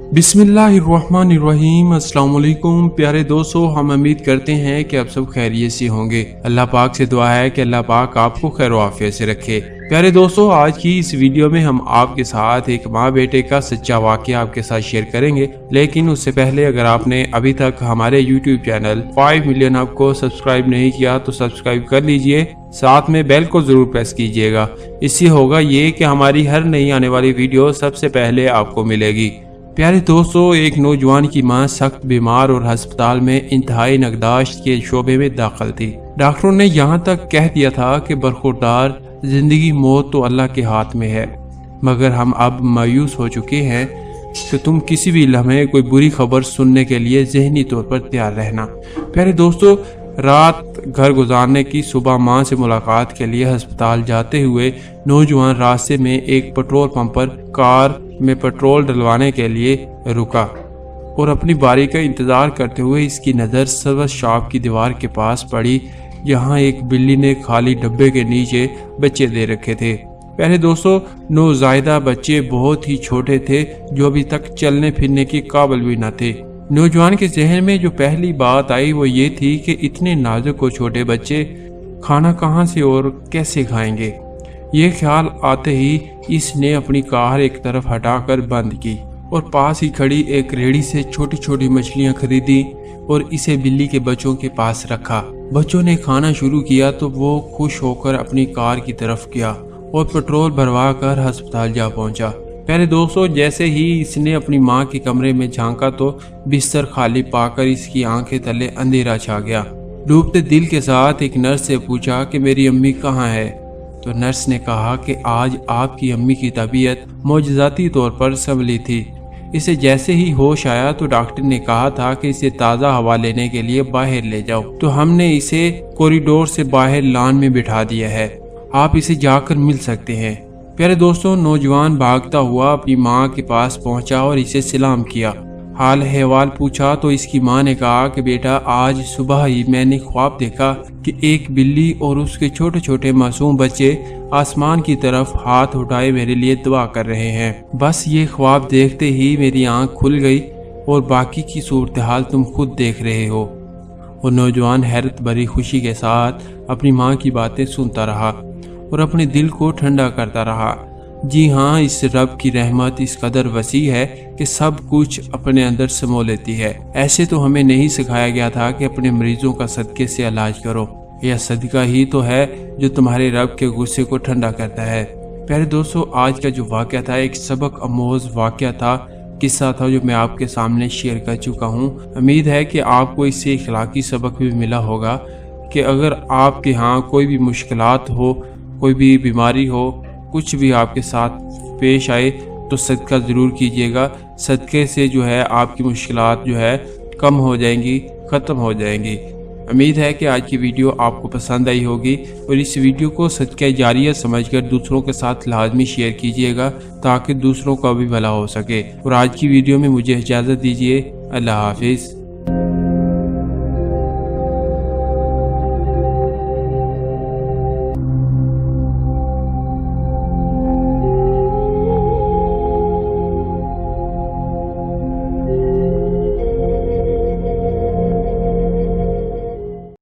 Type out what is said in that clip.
बिस्मिल्लाहिर्रहमानिर्रहीम। अस्सलाम वालेकुम प्यारे दोस्तों, हम उम्मीद करते हैं कि आप सब खैरियत से होंगे। अल्लाह पाक से दुआ है कि अल्लाह पाक आपको खैर आफियत से रखे। प्यारे दोस्तों, आज की इस वीडियो में हम आपके साथ एक माँ बेटे का सच्चा वाकया आपके साथ शेयर करेंगे। लेकिन उससे पहले अगर आपने अभी तक हमारे YouTube चैनल 5 मिलियन अप को सब्सक्राइब नहीं किया तो सब्सक्राइब कर लीजिए, साथ में बेल को जरूर प्रेस कीजिएगा। इससे होगा ये कि हमारी हर नई आने वाली वीडियो सबसे पहले आपको मिलेगी। प्यारे दोस्तों, एक नौजवान की मां सख्त बीमार और अस्पताल में इंतहाई नगदाश्त के शोबे में दाखिल थी। डॉक्टरों ने यहां तक कह दिया था कि बरखुरदार जिंदगी मौत तो अल्लाह के हाथ में है, मगर हम अब मायूस हो चुके हैं कि तुम किसी भी लम्हे कोई बुरी खबर सुनने के लिए जहनी तौर पर तैयार रहना। प्यारे दोस्तों, रात घर गुजारने की सुबह मां से मुलाकात के लिए अस्पताल जाते हुए नौजवान रास्ते में एक पेट्रोल पंप पर कार में पेट्रोल डलवाने के लिए रुका और अपनी बारी का इंतजार करते हुए इसकी नज़र सर्विस शॉप की दीवार के पास पड़ी, जहां एक बिल्ली ने खाली डब्बे के नीचे बच्चे दे रखे थे। पहले दोस्तों, नौज़ायदा बच्चे बहुत ही छोटे थे जो अभी तक चलने फिरने के काबिल भी न थे। नौजवान के जहन में जो पहली बात आई वो ये थी कि इतने नाजुक और छोटे बच्चे खाना कहाँ से और कैसे खाएंगे। ये ख्याल आते ही इसने अपनी कार एक तरफ हटाकर बंद की और पास ही खड़ी एक रेहड़ी से छोटी छोटी मछलियां खरीदी और इसे बिल्ली के बच्चों के पास रखा। बच्चों ने खाना शुरू किया तो वो खुश होकर अपनी कार की तरफ गया और पेट्रोल भरवा कर अस्पताल जा पहुंचा। पहले दोस्तों, जैसे ही इसने अपनी मां के कमरे में झांका तो बिस्तर खाली पाकर इसकी आंखें तले अंधेरा छा गया। डूबते दिल के साथ एक नर्स से पूछा कि मेरी अम्मी कहाँ है, तो नर्स ने कहा कि आज आपकी अम्मी की तबीयत मौजज़ाती तौर पर संभली थी। इसे जैसे ही होश आया तो डॉक्टर ने कहा था कि इसे ताज़ा हवा लेने के लिए बाहर ले जाओ, तो हमने इसे कॉरिडोर से बाहर लॉन में बिठा दिया है, आप इसे जाकर मिल सकते हैं। प्यारे दोस्तों, नौजवान भागता हुआ अपनी माँ के पास पहुंचा और इसे सलाम किया, हाल अहवाल पूछा तो इसकी माँ ने कहा कि बेटा, आज सुबह ही मैंने ख्वाब देखा कि एक बिल्ली और उसके छोटे छोटे मासूम बच्चे आसमान की तरफ हाथ उठाए मेरे लिए दुआ कर रहे हैं। बस ये ख्वाब देखते ही मेरी आंख खुल गई और बाकी की सूरत हाल तुम खुद देख रहे हो। और नौजवान हैरत भरी खुशी के साथ अपनी माँ की बातें सुनता रहा और अपने दिल को ठंडा करता रहा। जी हाँ, इस रब की रहमत इस कदर वसी है कि सब कुछ अपने अंदर समो लेती है। ऐसे तो हमें नहीं सिखाया गया था कि अपने मरीजों का सदके से इलाज करो, यह सदका ही तो है जो तुम्हारे रब के गुस्से को ठंडा करता है। प्यारे दोस्तों, आज का जो वाकया था एक सबक आमोज वाकया था, किस्सा था जो मैं आपके सामने शेयर कर चुका हूँ। उम्मीद है कि आपको इससे इखलाकी सबक भी मिला होगा कि अगर आपके यहाँ कोई भी मुश्किलात हो, कोई भी बीमारी हो, कुछ भी आपके साथ पेश आए तो सदका ज़रूर कीजिएगा। सदके से जो है आपकी मुश्किलात जो है कम हो जाएंगी, ख़त्म हो जाएंगी। उम्मीद है कि आज की वीडियो आपको पसंद आई होगी और इस वीडियो को सदका जारिया समझकर दूसरों के साथ लाजमी शेयर कीजिएगा ताकि दूसरों का भी भला हो सके। और आज की वीडियो में मुझे इजाज़त दीजिए। अल्लाह हाफिज़।